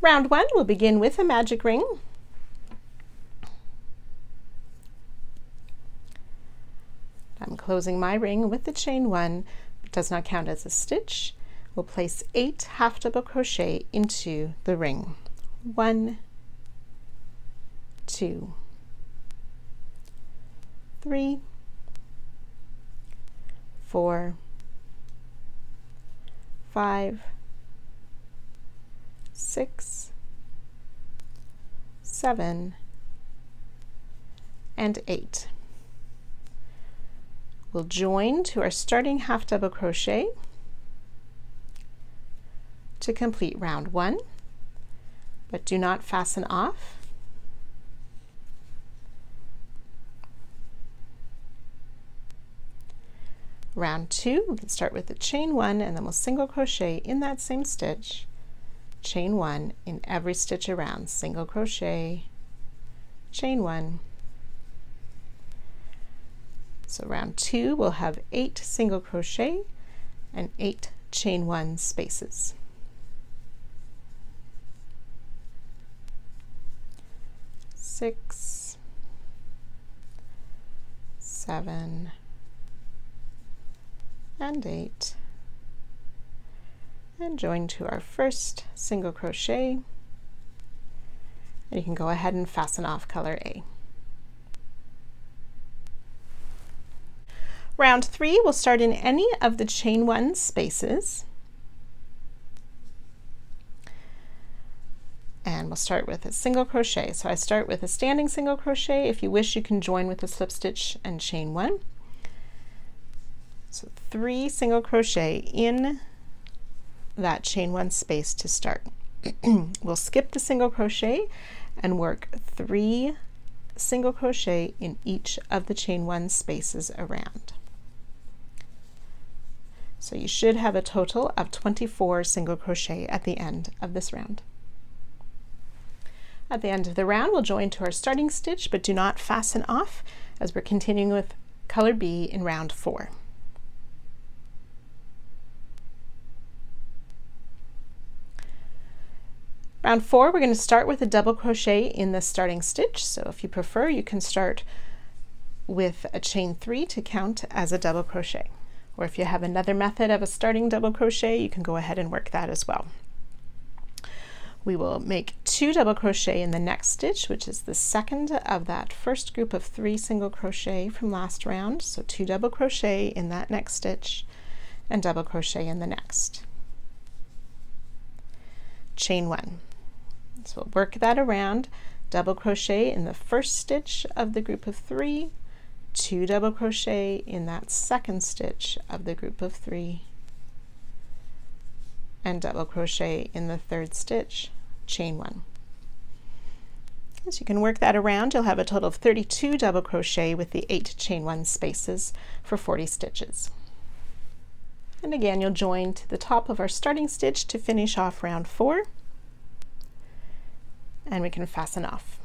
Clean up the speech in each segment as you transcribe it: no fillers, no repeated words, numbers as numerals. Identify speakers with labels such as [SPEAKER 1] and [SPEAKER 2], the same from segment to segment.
[SPEAKER 1] Round 1, we'll begin with a magic ring. I'm closing my ring with the chain 1. It does not count as a stitch. We'll place 8 half double crochet into the ring. 1, 2, 3, 4, 5, 6, 7, and 8. We'll join to our starting half double crochet to complete round 1, but do not fasten off. Round 2, we can start with the chain 1 and then we'll single crochet in that same stitch, chain 1 in every stitch around, single crochet, chain 1. So round 2 we'll have 8 single crochet and 8 chain 1 spaces. 6, 7, and 8, and join to our first single crochet, and you can go ahead and fasten off color A. Round 3, we'll start in any of the chain 1 spaces, and we'll start with a single crochet. So I start with a standing single crochet. If you wish, you can join with a slip stitch and chain 1. So 3 single crochet in that chain 1 space to start. We'll skip the single crochet and work 3 single crochet in each of the chain 1 spaces around. So you should have a total of 24 single crochet at the end of this round. At the end of the round, we'll join to our starting stitch, but do not fasten off as we're continuing with color B in round 4. Round 4, we're going to start with a double crochet in the starting stitch. So if you prefer, you can start with a chain 3 to count as a double crochet. Or if you have another method of a starting double crochet, you can go ahead and work that as well. We will make 2 double crochet in the next stitch, which is the second of that first group of 3 single crochet from last round. So 2 double crochet in that next stitch and double crochet in the next. Chain 1. So we'll work that around, double crochet in the first stitch of the group of 3, 2 double crochet in that second stitch of the group of 3, and double crochet in the third stitch, chain 1. As you can work that around, you'll have a total of 32 double crochet with the 8 chain 1 spaces for 40 stitches. And again, you'll join to the top of our starting stitch to finish off round 4, and we can fasten off.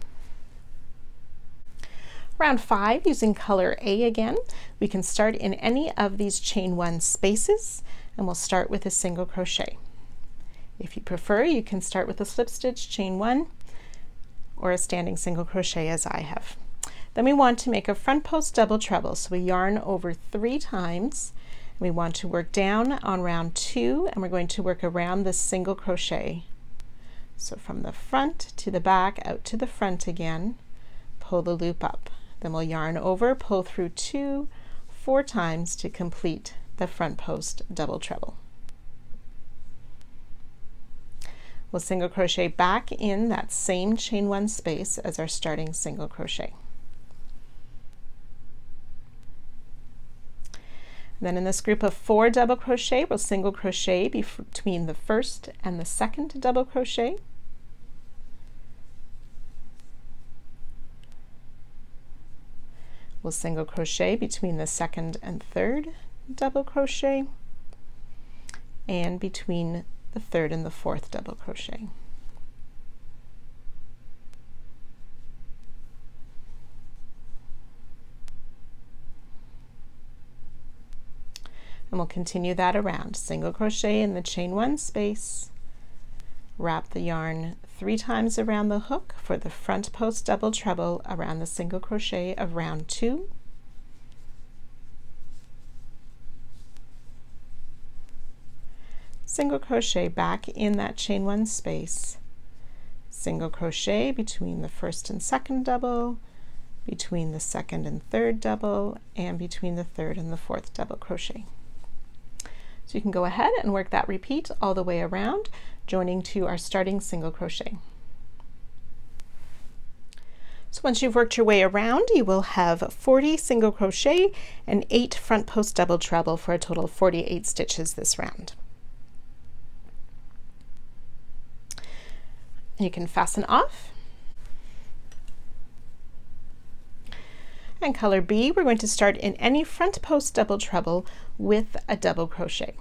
[SPEAKER 1] Round 5, using color A again, we can start in any of these chain 1 spaces, and we'll start with a single crochet. If you prefer, you can start with a slip stitch, chain 1, or a standing single crochet as I have. Then we want to make a front post double treble, so we yarn over 3 times. We want to work down on round 2, and we're going to work around this single crochet. So from the front to the back, out to the front again, pull the loop up. Then we'll yarn over, pull through 2, 4 times to complete the front post double treble. We'll single crochet back in that same chain 1 space as our starting single crochet. Then in this group of 4 double crochet, we'll single crochet between the first and the second double crochet. We'll single crochet between the second and third double crochet, and between the third and the fourth double crochet. And we'll continue that around. Single crochet in the chain 1 space, wrap the yarn 3 times around the hook for the front post double treble around the single crochet of round 2. Single crochet back in that chain 1 space, single crochet between the first and second double, between the second and third double, and between the third and the fourth double crochet. So you can go ahead and work that repeat all the way around, joining to our starting single crochet. So once you've worked your way around, you will have 40 single crochet and 8 front post double treble for a total of 48 stitches this round. And you can fasten off. And color B, we're going to start in any front post double treble with a double crochet.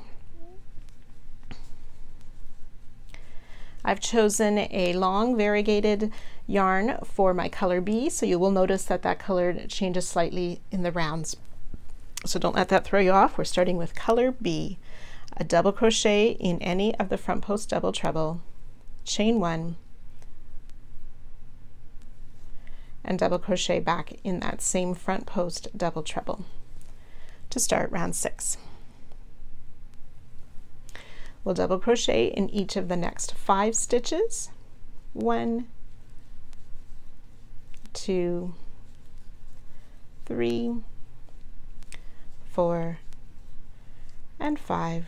[SPEAKER 1] I've chosen a long variegated yarn for my color B, so you will notice that that color changes slightly in the rounds. So don't let that throw you off. We're starting with color B, a double crochet in any of the front post double treble, chain 1, and double crochet back in that same front post double treble to start round 6. We'll double crochet in each of the next 5 stitches, 1, 2, 3, 4, and 5,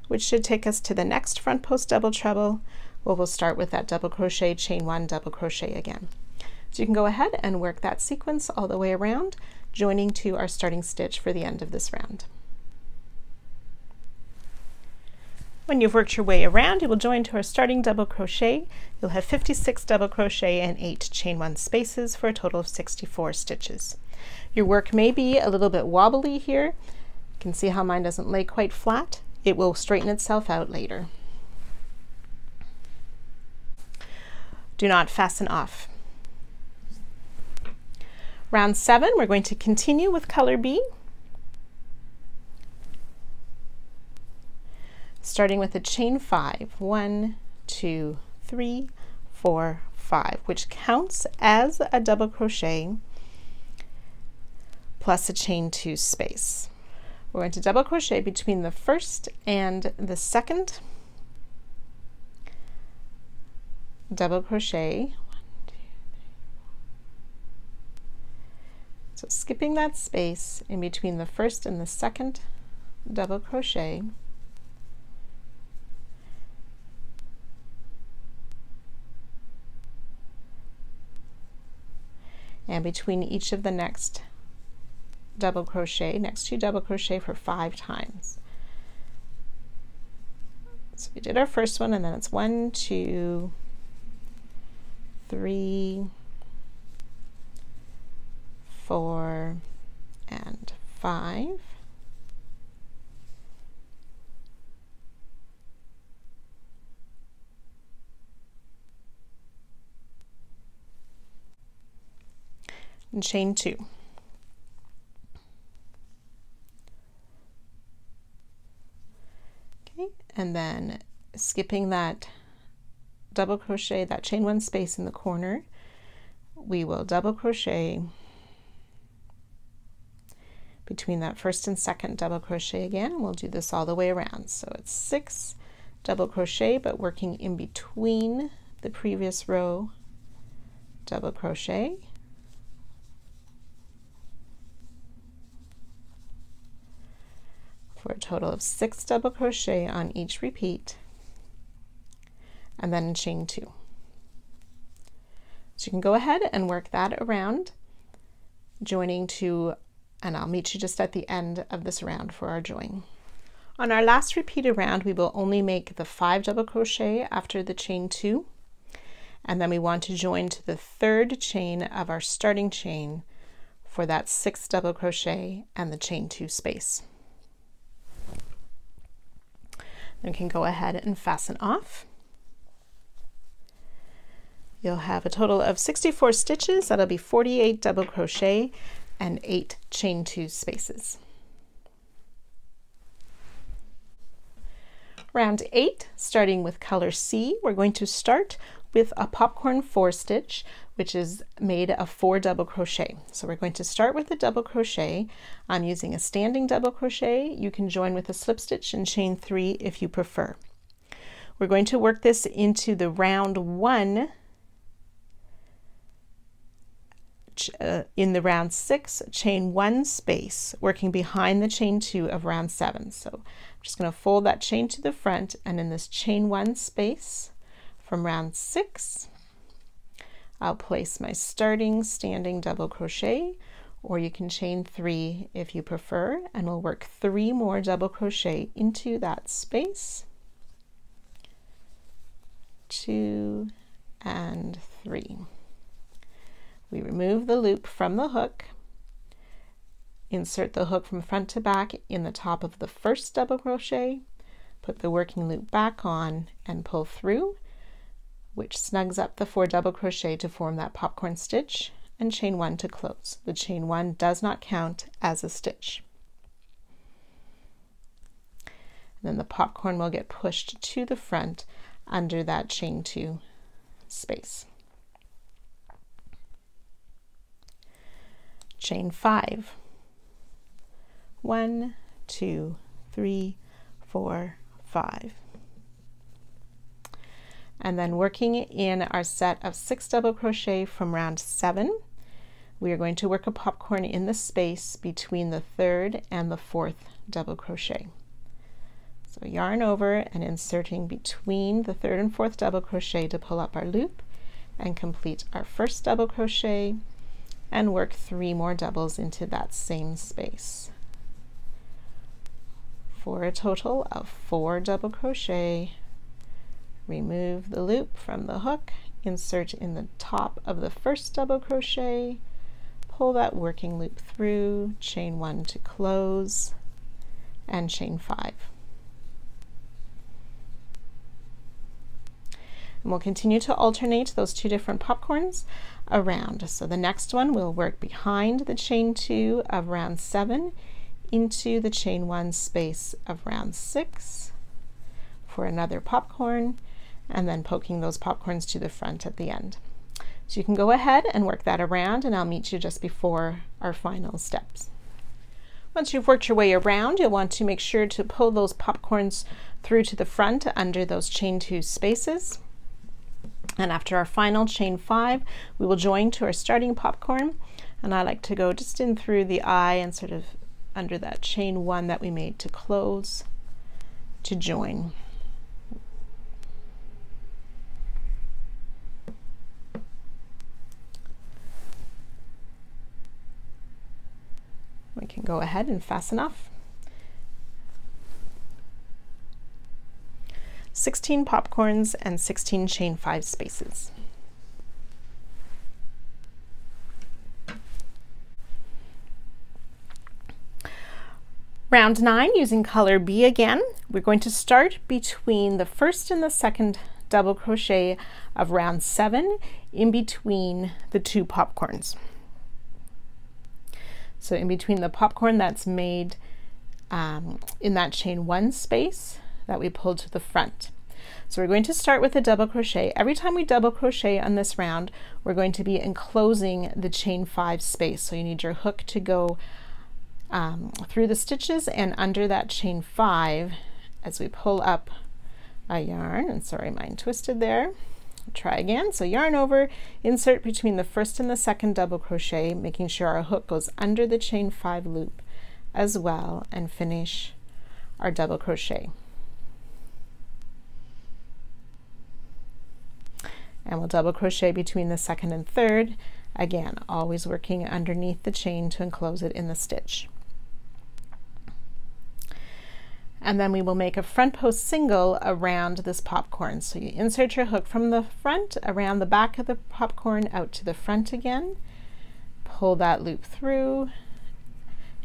[SPEAKER 1] which should take us to the next front post double treble. Well, we'll start with that double crochet, chain 1, double crochet again. So you can go ahead and work that sequence all the way around, joining to our starting stitch for the end of this round. When you've worked your way around, you will join to our starting double crochet. You'll have 56 double crochet and 8 chain 1 spaces for a total of 64 stitches. Your work may be a little bit wobbly here. You can see how mine doesn't lay quite flat. It will straighten itself out later. Do not fasten off. Round 7, we're going to continue with color B, starting with a chain 5, 1, 2, 3, 4, 5, which counts as a double crochet plus a chain 2 space. We're going to double crochet between the first and the second, double crochet, 1, 2, 3, 4. So skipping that space in between the first and the second double crochet, and between each of the next double crochet, next 2 double crochet for 5 times. So we did our first one, and then it's 1, 2, 3, 4, and 5. And chain 2. Okay, and then skipping that double crochet, that chain 1 space in the corner, we will double crochet between that first and second double crochet again, and we'll do this all the way around. So it's 6 double crochet, but working in between the previous row double crochet, for a total of 6 double crochet on each repeat, and then chain 2. So you can go ahead and work that around, joining to, and I'll meet you just at the end of this round for our join. On our last repeated round, we will only make the 5 double crochet after the chain 2, and then we want to join to the 3rd chain of our starting chain for that 6 double crochet and the chain 2 space. Then we can go ahead and fasten off. You'll have a total of 64 stitches. That'll be 48 double crochet and 8 chain 2 spaces. Round 8, starting with color C, we're going to start with a popcorn 4 stitch, which is made of 4 double crochet. So we're going to start with a double crochet. I'm using a standing double crochet. You can join with a slip stitch and chain 3 if you prefer. We're going to work this into the round 1. In the round 6, chain 1 space, working behind the chain 2 of round 7. So I'm just going to fold that chain to the front, and in this chain 1 space from round 6, I'll place my starting standing double crochet, or you can chain 3 if you prefer, and we'll work 3 more double crochet into that space. 2 and 3. We remove the loop from the hook, insert the hook from front to back in the top of the first double crochet, put the working loop back on and pull through, which snugs up the 4 double crochet to form that popcorn stitch, and chain 1 to close. The chain 1 does not count as a stitch. And then the popcorn will get pushed to the front under that chain 2 space. Chain 5. 1, 2, 3, 4, 5. And then working in our set of 6 double crochet from round 7, we are going to work a popcorn in the space between the 3rd and the 4th double crochet. So yarn over and inserting between the 3rd and 4th double crochet to pull up our loop and complete our first double crochet, and work 3 more doubles into that same space for a total of 4 double crochet. Remove the loop from the hook, insert in the top of the first double crochet, pull that working loop through, chain 1 to close, and chain 5. And we'll continue to alternate those 2 different popcorns around. So the next one will work behind the chain 2 of round 7 into the chain 1 space of round 6 for another popcorn, and then poking those popcorns to the front at the end. So you can go ahead and work that around, and I'll meet you just before our final steps. Once you've worked your way around, you'll want to make sure to pull those popcorns through to the front under those chain 2 spaces. And after our final chain 5, we will join to our starting popcorn, and I like to go just in through the eye and sort of under that chain 1 that we made to close to join. We can go ahead and fasten off. 16 popcorns and 16 chain 5 spaces. Round 9, using color B again, we're going to start between the 1st and the 2nd double crochet of round 7 in between the 2 popcorns. So in between the popcorn that's made in that chain 1 space that we pulled to the front. So we're going to start with a double crochet. Every time we double crochet on this round, we're going to be enclosing the chain 5 space. So you need your hook to go through the stitches and under that chain 5 as we pull up a yarn. And sorry, mine twisted there. Try again. So yarn over, insert between the 1st and the 2nd double crochet, making sure our hook goes under the chain 5 loop as well, and finish our double crochet. And we'll double crochet between the 2nd and 3rd, again always working underneath the chain to enclose it in the stitch. And then we will make a front post single around this popcorn. So you insert your hook from the front around the back of the popcorn out to the front again, pull that loop through,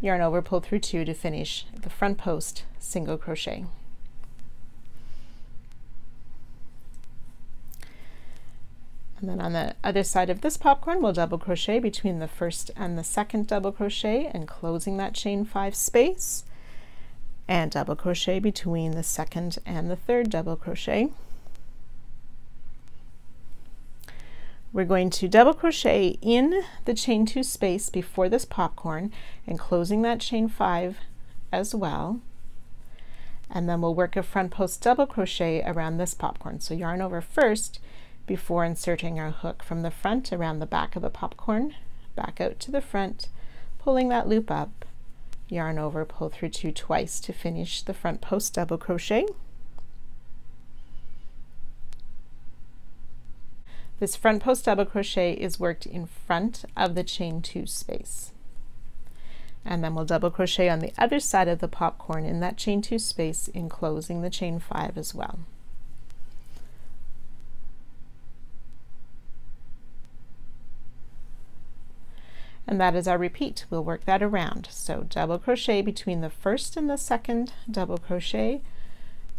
[SPEAKER 1] yarn over, pull through 2 to finish the front post single crochet. And then on the other side of this popcorn, we'll double crochet between the 1st and the 2nd double crochet and closing that chain 5 space. and double crochet between the second and the third double crochet. We're going to double crochet in the chain 2 space before this popcorn and closing that chain 5 as well, and then we'll work a front post double crochet around this popcorn. So yarn over first before inserting our hook from the front around the back of the popcorn, back out to the front, pulling that loop up, yarn over, pull through 2 twice to finish the front post double crochet. This front post double crochet is worked in front of the chain 2 space. And then we'll double crochet on the other side of the popcorn in that chain 2 space, enclosing the chain 5 as well. And that is our repeat. We'll work that around. So double crochet between the first and the second double crochet,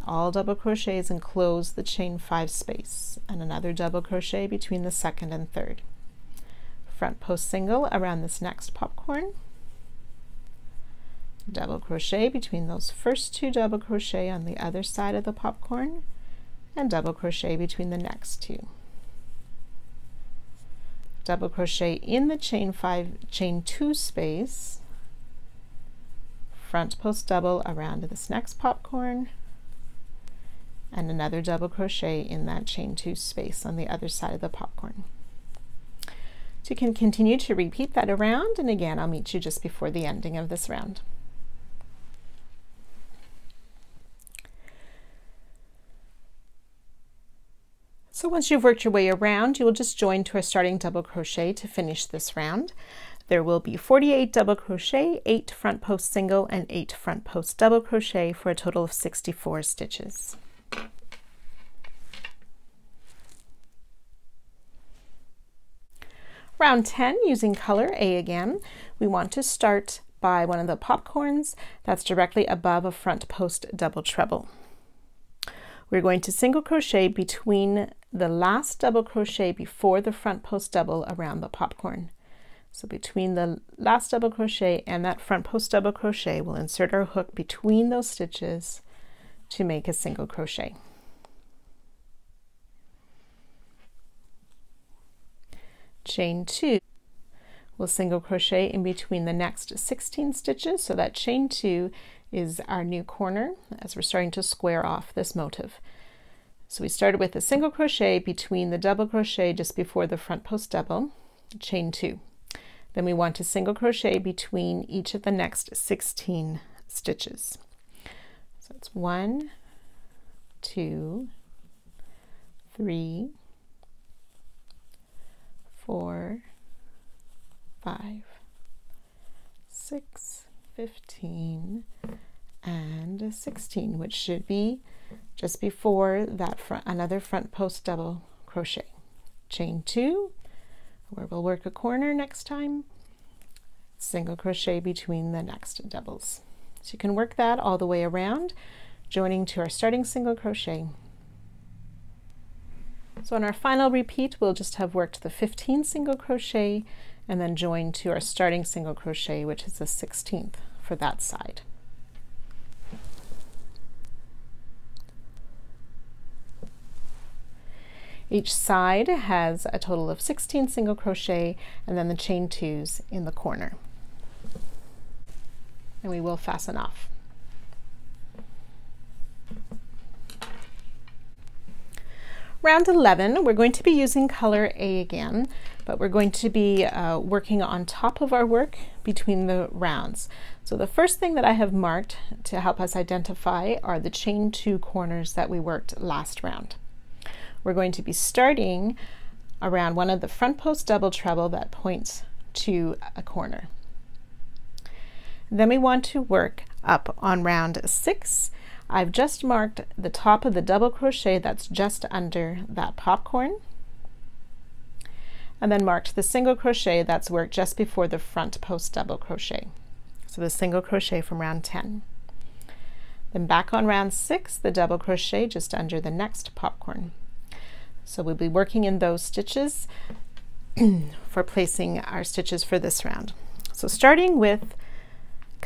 [SPEAKER 1] all double crochets, and close the chain 5 space, and another double crochet between the second and third. Front post single around this next popcorn, double crochet between those first 2 double crochet on the other side of the popcorn, and double crochet between the next 2. Double crochet in the chain 2 space, front post double around this next popcorn, and another double crochet in that chain 2 space on the other side of the popcorn. So you can continue to repeat that around, and again I'll meet you just before the ending of this round. So once you've worked your way around, you will just join to a starting double crochet to finish this round. There will be 48 double crochet, 8 front post single, and 8 front post double crochet for a total of 64 stitches. Round 10, using color A again, we want to start by one of the popcorns that's directly above a front post double treble. We're going to single crochet between the last double crochet before the front post double around the popcorn. So between the last double crochet and that front post double crochet, we'll insert our hook between those stitches to make a single crochet. Chain 2, we'll single crochet in between the next 16 stitches, so that chain 2 is our new corner as we're starting to square off this motif. So we started with a single crochet between the double crochet just before the front post double, chain 2. Then we want to single crochet between each of the next 16 stitches. So it's 1, 2, 3, 4, 5, 6, 15, and 16, which should be just before that another front post double crochet. Chain 2, where we'll work a corner next time, single crochet between the next doubles. So you can work that all the way around, joining to our starting single crochet. So on our final repeat, we'll just have worked the 15 single crochet and then join to our starting single crochet, which is the 16th for that side. Each side has a total of 16 single crochet and then the chain 2s in the corner. And we will fasten off. Round 11, we're going to be using color A again, but we're going to be working on top of our work between the rounds. So the first thing that I have marked to help us identify are the chain 2 corners that we worked last round. We're going to be starting around one of the front post double treble that points to a corner. Then we want to work up on round 6. I've just marked the top of the double crochet that's just under that popcorn, and then marked the single crochet that's worked just before the front post double crochet. So the single crochet from round 10. Then back on round 6, the double crochet just under the next popcorn. So we'll be working in those stitches for placing our stitches for this round. So starting with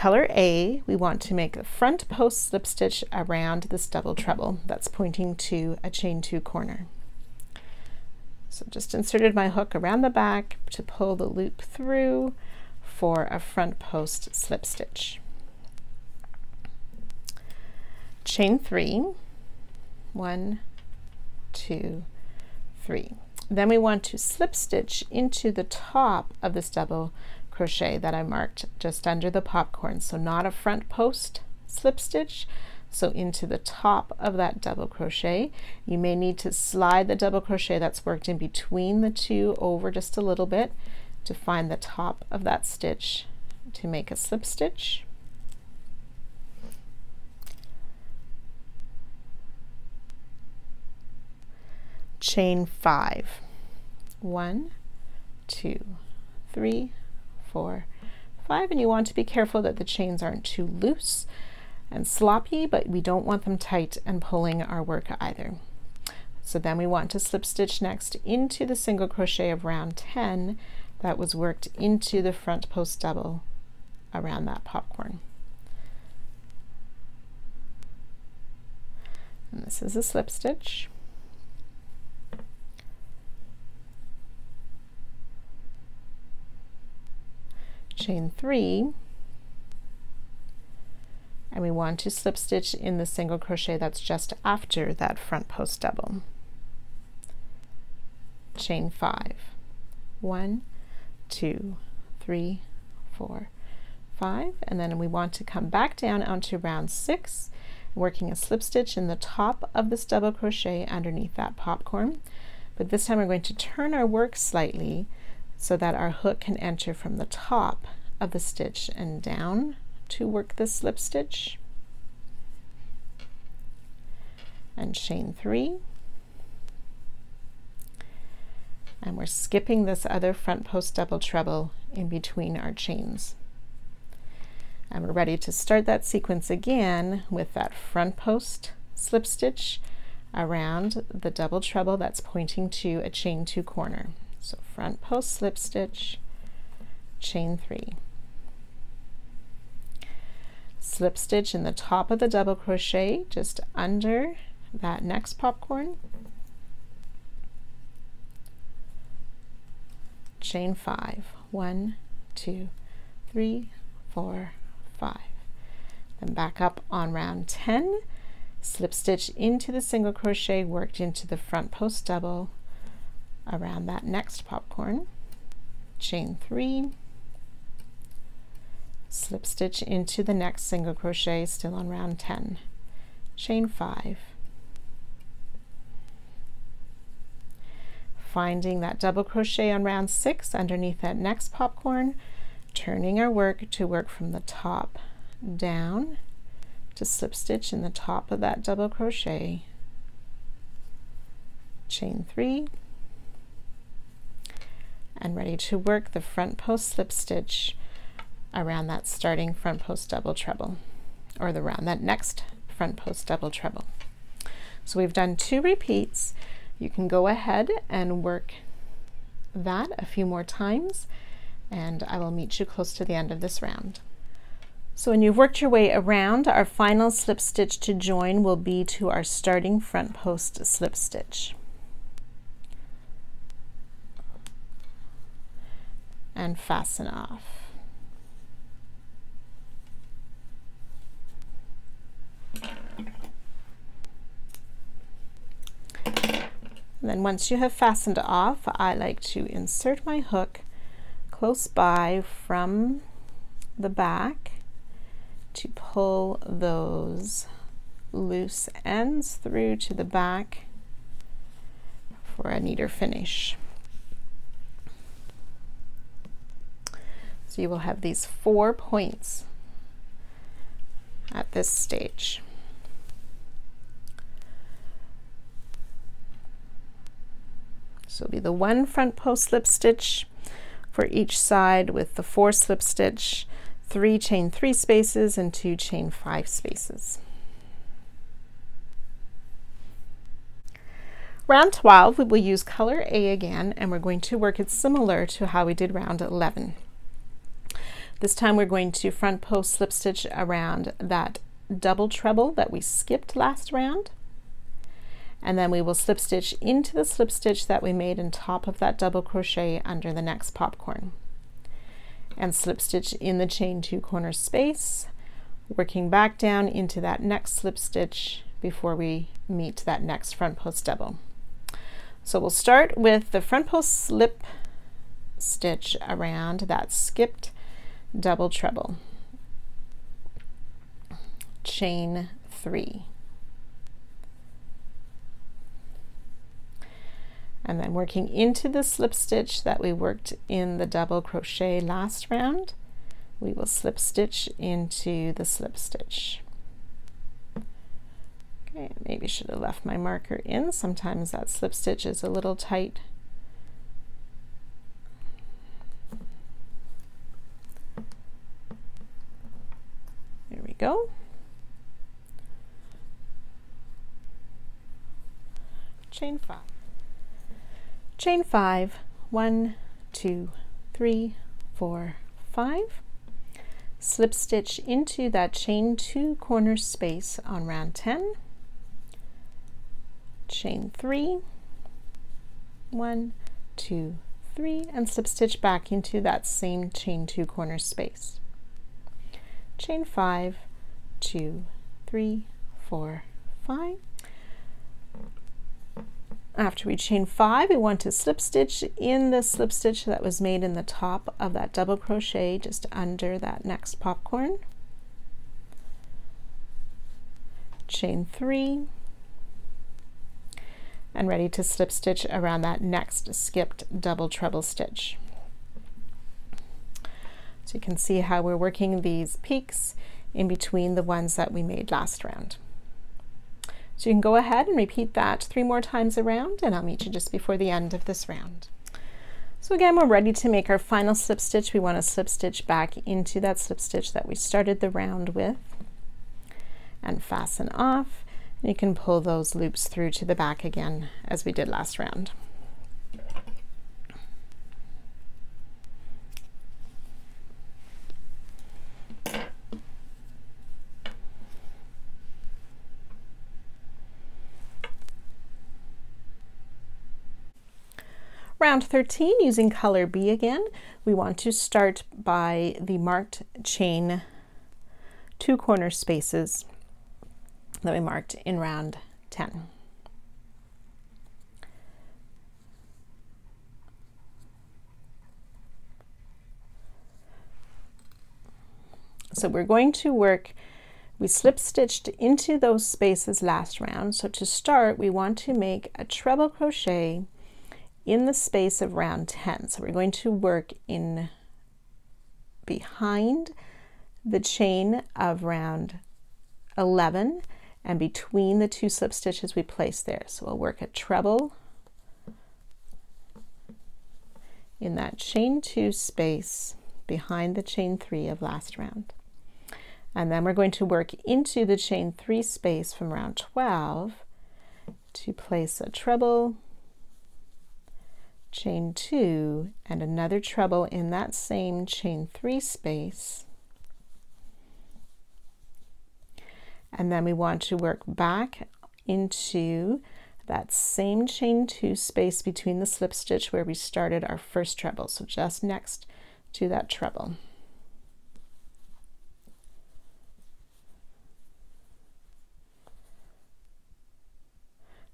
[SPEAKER 1] color A, we want to make a front post slip stitch around this double treble that's pointing to a chain 2 corner. So just inserted my hook around the back to pull the loop through for a front post slip stitch. Chain 3, 1, 2, 3. Then we want to slip stitch into the top of this double crochet that I marked just under the popcorn. So not a front post slip stitch, so into the top of that double crochet. You may need to slide the double crochet that's worked in between the two over just a little bit to find the top of that stitch to make a slip stitch. Chain 5, 1, 2, 3, 4, 5, and you want to be careful that the chains aren't too loose and sloppy, but we don't want them tight and pulling our work either. So then we want to slip stitch next into the single crochet of round 10 that was worked into the front post double around that popcorn. And this is a slip stitch. Chain 3, and we want to slip stitch in the single crochet that's just after that front post double. Chain 5, 1, 2, 3, 4, 5, and then we want to come back down onto round 6, working a slip stitch in the top of this double crochet underneath that popcorn. But this time we're going to turn our work slightly so that our hook can enter from the top of the stitch and down to work the slip stitch. And chain 3, and we're skipping this other front post double treble in between our chains. And we're ready to start that sequence again with that front post slip stitch around the double treble that's pointing to a chain 2 corner. So front post slip stitch, chain 3. Slip stitch in the top of the double crochet just under that next popcorn. Chain 5, 1, 2, 3, 4, 5. Then back up on round 10, slip stitch into the single crochet worked into the front post double around that next popcorn. Chain 3, slip stitch into the next single crochet still on round 10. Chain 5, finding that double crochet on round 6 underneath that next popcorn, turning our work to work from the top down to slip stitch in the top of that double crochet. Chain 3, and ready to work the front post slip stitch around that starting front post double treble, or around that next front post double treble. So we've done 2 repeats. You can go ahead and work that a few more times, and I will meet you close to the end of this round. So when you've worked your way around, our final slip stitch to join will be to our starting front post slip stitch. And fasten off. And then once you have fastened off, I like to insert my hook close by from the back to pull those loose ends through to the back for a neater finish. So you will have these 4 points at this stage. So it'll be the 1 front post slip stitch for each side with the 4 slip stitch, 3 chain 3 spaces, and 2 chain 5 spaces. Round 12, we will use color A again, and we're going to work it similar to how we did round 11. This time we're going to front post slip stitch around that double treble that we skipped last round, and then we will slip stitch into the slip stitch that we made on top of that double crochet under the next popcorn, and slip stitch in the chain 2 corner space, working back down into that next slip stitch before we meet that next front post double. So we'll start with the front post slip stitch around that skipped double treble, chain 3, and then working into the slip stitch that we worked in the double crochet last round, we will slip stitch into the slip stitch. Okay, maybe should have left my marker in. Sometimes that slip stitch is a little tight. There we go. Chain 5. Chain 5, 1, 2, 3, 4, 5. Slip stitch into that chain 2 corner space on round 10. Chain 3, 1, 2, 3, and slip stitch back into that same chain 2 corner space. Chain 5, 2, 3, 4, 5. After we chain 5, we want to slip stitch in the slip stitch that was made in the top of that double crochet just under that next popcorn. Chain 3, and ready to slip stitch around that next skipped double treble stitch. So you can see how we're working these peaks in between the ones that we made last round. So you can go ahead and repeat that 3 more times around, and I'll meet you just before the end of this round. So again, we're ready to make our final slip stitch. We want to slip stitch back into that slip stitch that we started the round with and fasten off. And you can pull those loops through to the back again as we did last round. Round 13, using color B again, we want to start by the marked chain 2 corner spaces that we marked in round 10. So we're going to work, we slip stitched into those spaces last round. So to start, we want to make a treble crochet in the space of round 10. So we're going to work in behind the chain of round 11 and between the 2 slip stitches we placed there. So we'll work a treble in that chain 2 space behind the chain 3 of last round. And then we're going to work into the chain 3 space from round 12 to place a treble, chain 2, and another treble in that same chain 3 space. And then we want to work back into that same chain 2 space between the slip stitch where we started our first treble, so just next to that treble.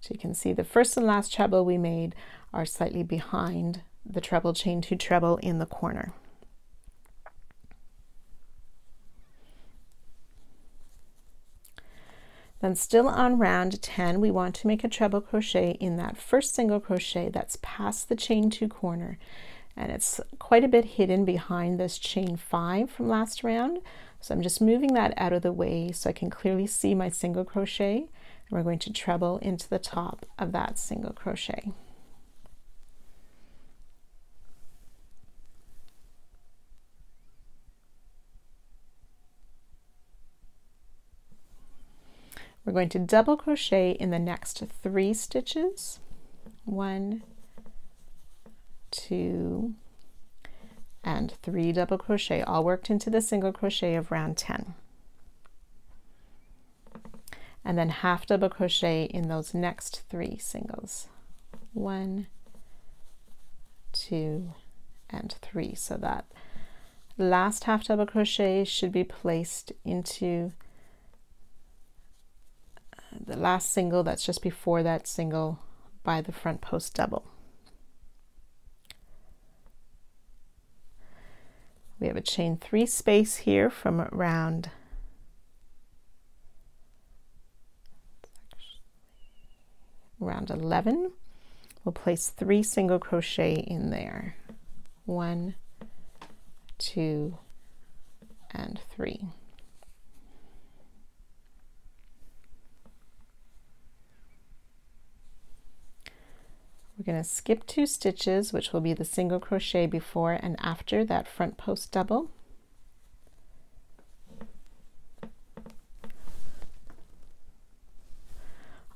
[SPEAKER 1] So you can see the first and last treble we made are slightly behind the treble chain 2 treble in the corner. Then still on round 10, we want to make a treble crochet in that first single crochet that's past the chain 2 corner, and it's quite a bit hidden behind this chain 5 from last round. So I'm just moving that out of the way so I can clearly see my single crochet, and we're going to treble into the top of that single crochet. We're going to double crochet in the next 3 stitches, 1, 2, and 3 double crochet, all worked into the single crochet of round 10. And then half double crochet in those next 3 singles. 1, 2, and 3. So that last half double crochet should be placed into the last single that's just before that single by the front post double. We have a chain 3 space here from round 11. We'll place 3 single crochet in there. 1, 2, and 3. We're going to skip 2 stitches, which will be the single crochet before and after that front post double.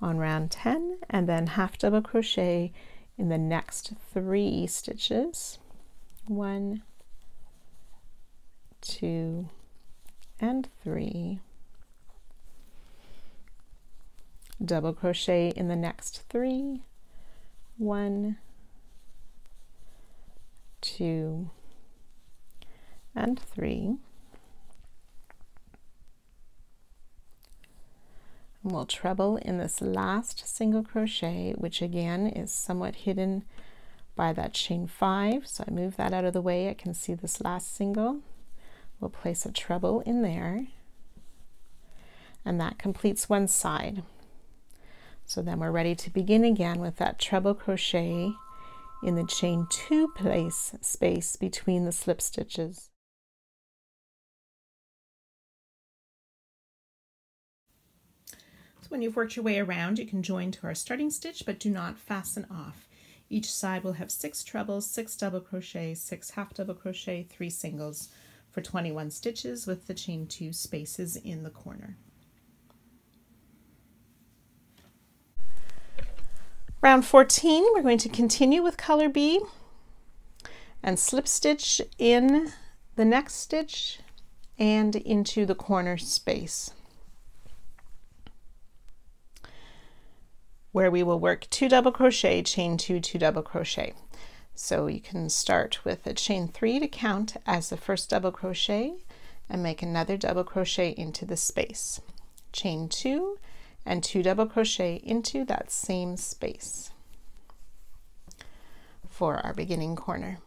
[SPEAKER 1] On round 10, and then half double crochet in the next 3 stitches. 1, 2, and 3. Double crochet in the next 3. 1, 2, and 3. And we'll treble in this last single crochet, which again is somewhat hidden by that chain 5. So I move that out of the way. I can see this last single. We'll place a treble in there, and that completes one side. So then we're ready to begin again with that treble crochet in the chain 2 place space between the slip stitches. So when you've worked your way around, you can join to our starting stitch, but do not fasten off. Each side will have 6 trebles, 6 double crochet, 6 half double crochet, 3 singles for 21 stitches with the chain 2 spaces in the corner. Round 14, we're going to continue with color B and slip stitch in the next stitch and into the corner space, where we will work 2 double crochet, chain 2, 2 double crochet. So you can start with a chain 3 to count as the first double crochet and make another double crochet into the space. Chain 2 and 2 double crochet into that same space for our beginning corner.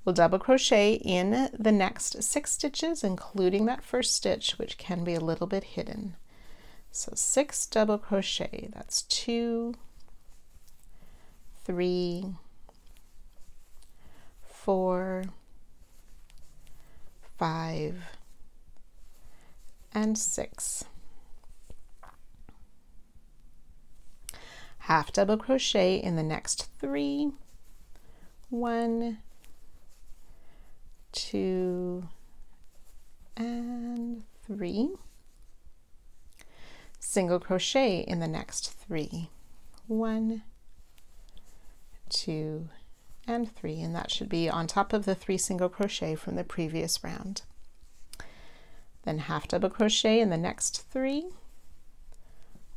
[SPEAKER 1] We'll double crochet in the next 6 stitches, including that first stitch, which can be a little bit hidden. So 6 double crochet, that's 2, 3, 4, 5, and 6. Half double crochet in the next 3. 1, 2, and 3. Single crochet in the next 3. 1, 2, and 3, and that should be on top of the 3 single crochet from the previous round. Then half double crochet in the next 3.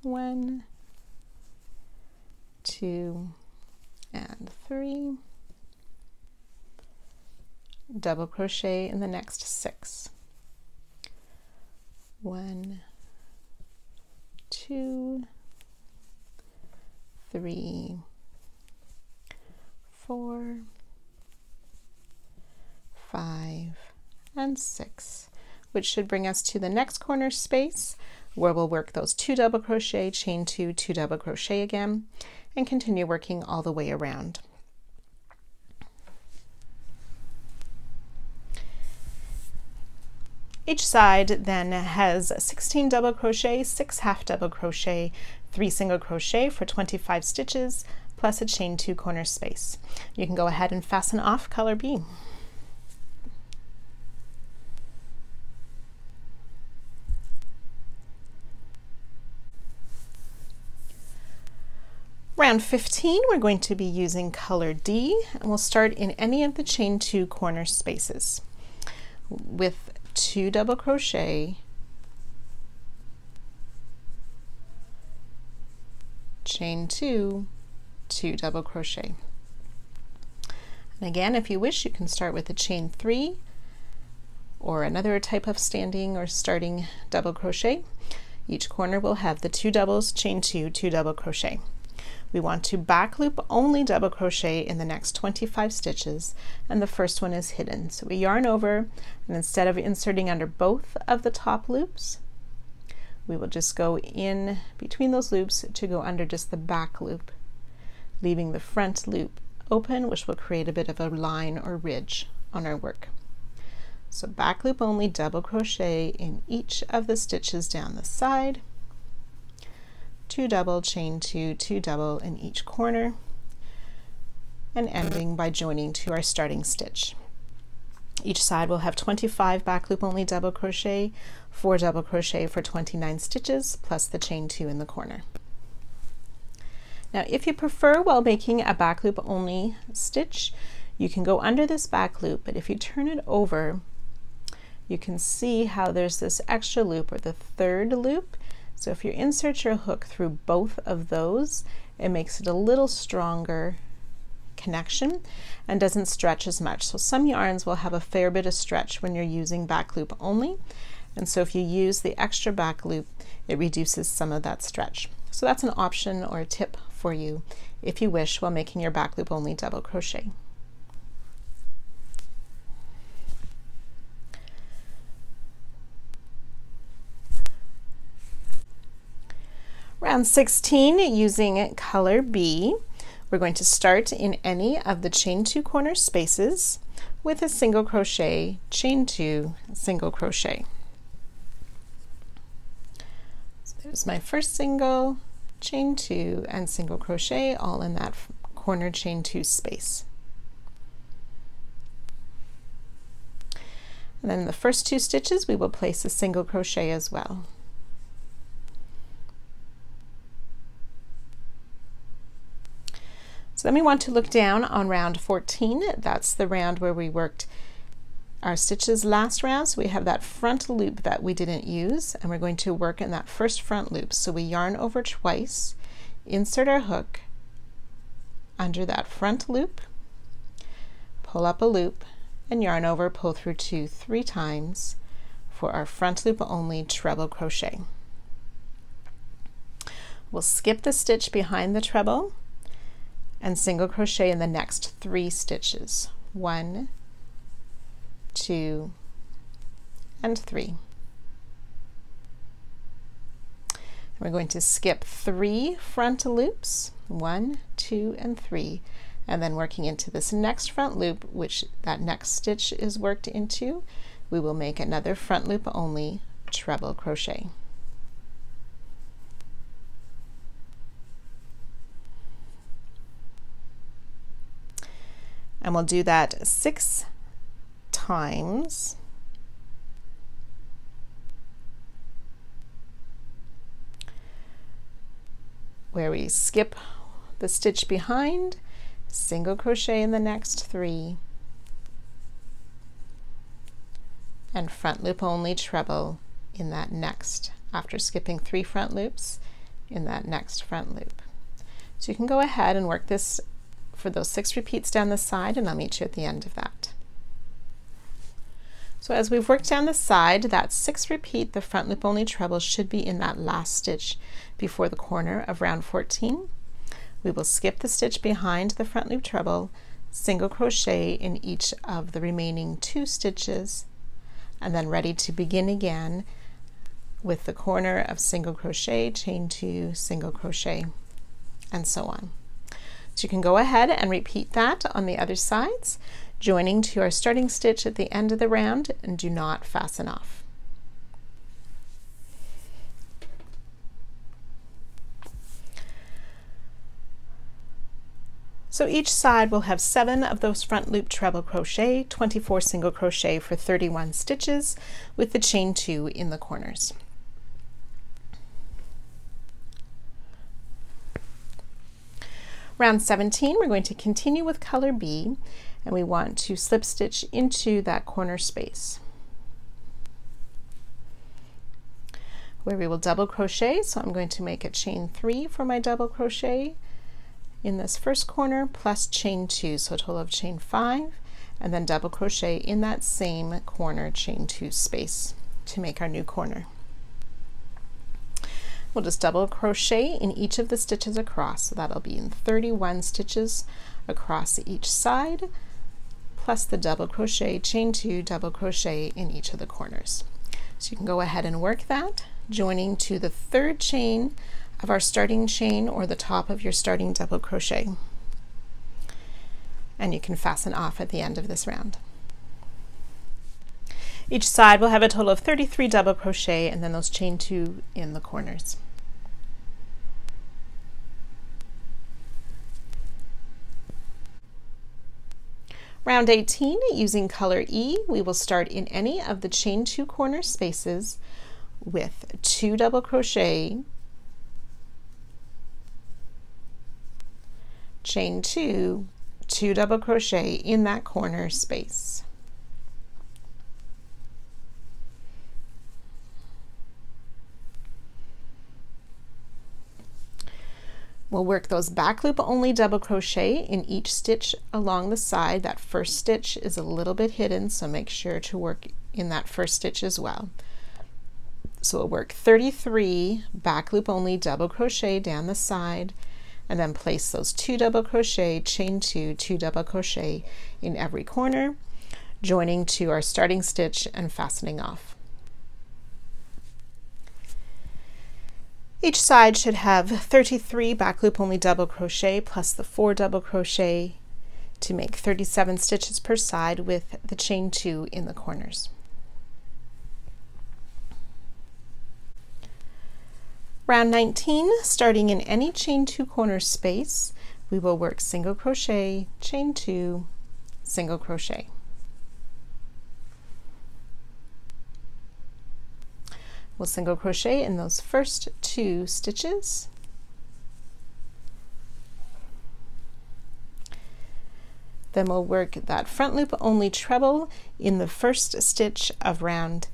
[SPEAKER 1] 1, 2, and 3. Double crochet in the next 6. 1, 2, 3, 4, 5, and 6, which should bring us to the next corner space, where we'll work those 2 double crochet, chain 2, 2 double crochet again, and continue working all the way around. Each side then has 16 double crochet, 6 half double crochet, 3 single crochet for 25 stitches, plus a chain 2 corner space. You can go ahead and fasten off color B. Round 15, we're going to be using color D, and we'll start in any of the chain 2 corner spaces with 2 double crochet, chain 2, 2 double crochet. And again, if you wish, you can start with a chain 3 or another type of standing or starting double crochet. Each corner will have the 2 doubles, chain 2, 2 double crochet. We want to back loop only double crochet in the next 25 stitches, and the first one is hidden. So we yarn over, and instead of inserting under both of the top loops, we will just go in between those loops to go under just the back loop, leaving the front loop open, which will create a bit of a line or ridge on our work. So back loop only double crochet in each of the stitches down the side, 2 double, chain 2, 2 double in each corner, and ending by joining to our starting stitch. Each side will have 25 back loop only double crochet, 4 double crochet for 29 stitches, plus the chain 2 in the corner. Now, if you prefer, while making a back loop only stitch, you can go under this back loop, but if you turn it over, you can see how there's this extra loop, or the third loop. So if you insert your hook through both of those, it makes it a little stronger connection and doesn't stretch as much. So some yarns will have a fair bit of stretch when you're using back loop only, and so if you use the extra back loop, it reduces some of that stretch. So that's an option or a tip for you if you wish while making your back loop only double crochet. Round 16, using color B, we're going to start in any of the chain 2 corner spaces with a single crochet, chain 2, single crochet. So there's my first single, chain 2, and single crochet, all in that corner chain 2 space. And then in the first 2 stitches, we will place a single crochet as well. So then we want to look down on round 14. That's the round where we worked our stitches last round. So we have that front loop that we didn't use, and we're going to work in that first front loop. So we yarn over twice, insert our hook under that front loop, pull up a loop, and yarn over, pull through 2 3 times for our front loop only treble crochet. We'll skip the stitch behind the treble and single crochet in the next 3 stitches. 1, 2, and 3. And we're going to skip 3 front loops, 1, 2, and 3, and then working into this next front loop, which that next stitch is worked into, we will make another front loop only treble crochet. And we'll do that 6 times. Where we skip the stitch behind, single crochet in the next 3, and front loop only treble in that next, after skipping 3 front loops, in that next front loop. So you can go ahead and work this for those 6 repeats down the side, and I'll meet you at the end of that. So as we've worked down the side, that 6th repeat, the front loop only treble, should be in that last stitch before the corner of round 14. We will skip the stitch behind the front loop treble, single crochet in each of the remaining 2 stitches, and then ready to begin again with the corner of single crochet, chain 2, single crochet, and so on. So you can go ahead and repeat that on the other sides, joining to our starting stitch at the end of the round, and do not fasten off. So each side will have 7 of those front loop treble crochet, 24 single crochet for 31 stitches with the chain 2 in the corners. Round 17, we're going to continue with color B, and we want to slip stitch into that corner space, where we will double crochet. So I'm going to make a chain 3 for my double crochet in this first corner, plus chain 2, so a total of chain 5, and then double crochet in that same corner chain 2 space to make our new corner. We'll just double crochet in each of the stitches across, so that'll be in 31 stitches across each side, plus the double crochet, chain 2, double crochet in each of the corners. So you can go ahead and work that, joining to the 3rd chain of our starting chain or the top of your starting double crochet. And you can fasten off at the end of this round. Each side will have a total of 33 double crochet and then those chain 2 in the corners. Round 18, using color E, we will start in any of the chain 2 corner spaces with 2 double crochet, chain 2, 2 double crochet in that corner space. We'll work those back loop only double crochet in each stitch along the side. That first stitch is a little bit hidden, so make sure to work in that first stitch as well. So we'll work 33 back loop only double crochet down the side, and then place those 2 double crochet, chain 2, 2 double crochet in every corner, joining to our starting stitch and fastening off. Each side should have 33 back loop only double crochet plus the 4 double crochet to make 37 stitches per side with the chain 2 in the corners. Round 19, starting in any chain 2 corner space, we will work single crochet, chain 2, single crochet. We'll single crochet in those first 2 stitches. Then we'll work that front loop only treble in the first stitch of round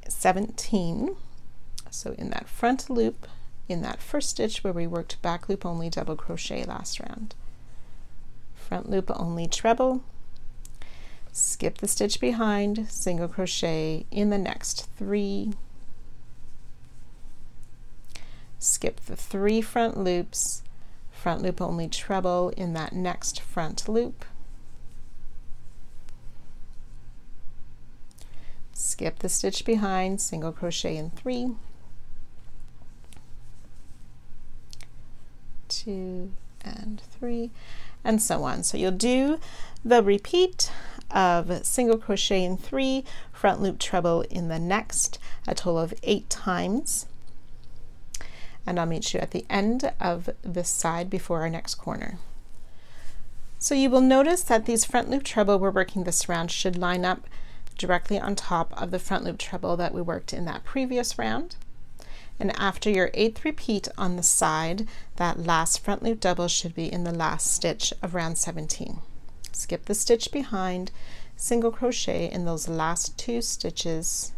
[SPEAKER 1] 17. So in that front loop, in that first stitch where we worked back loop only double crochet last round. Front loop only treble, skip the stitch behind, single crochet in the next 3, skip the 3 front loops, front loop only treble in that next front loop, skip the stitch behind, single crochet in 3, 2 and 3, and so on. So you'll do the repeat of single crochet in 3, front loop treble in the next, a total of 8 times. And I'll meet you at the end of this side before our next corner. So you will notice that these front loop treble we're working this round should line up directly on top of the front loop treble that we worked in that previous round. And after your 8th repeat on the side, that last front loop double should be in the last stitch of round 17. Skip the stitch behind, single crochet in those last 2 stitches.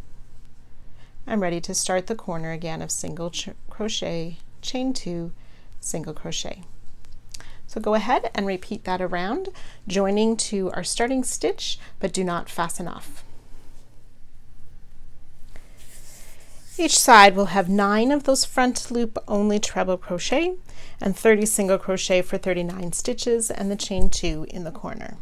[SPEAKER 1] I'm ready to start the corner again of single crochet, chain 2, single crochet. So go ahead and repeat that around, joining to our starting stitch, but do not fasten off. Each side will have 9 of those front loop only treble crochet and 30 single crochet for 39 stitches and the chain 2 in the corner.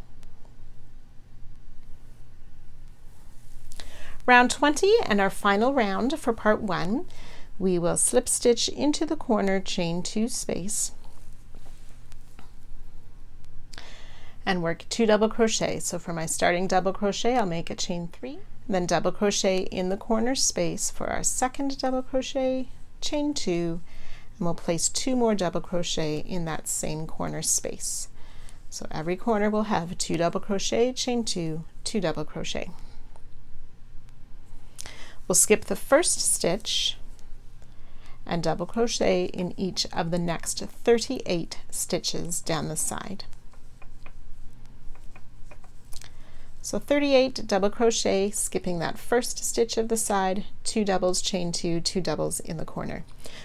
[SPEAKER 1] Round 20 and our final round for part 1, we will slip stitch into the corner chain 2 space and work 2 double crochet. So for my starting double crochet, I'll make a chain 3, then double crochet in the corner space for our second double crochet, chain 2, and we'll place 2 more double crochet in that same corner space. So every corner will have 2 double crochet, chain 2, 2 double crochet. We'll skip the first stitch and double crochet in each of the next 38 stitches down the side. So 38 double crochet, skipping that first stitch of the side, 2 doubles, chain 2, 2 doubles in the corner.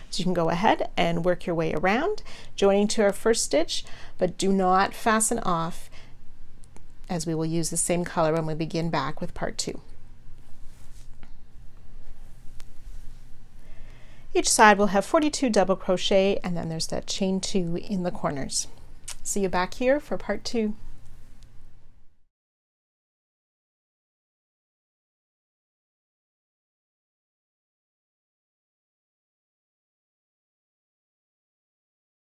[SPEAKER 1] So you can go ahead and work your way around, joining to our first stitch, but do not fasten off, as we will use the same color when we begin back with part 2. Each side will have 42 double crochet, and then there's that chain 2 in the corners. See you back here for part 2.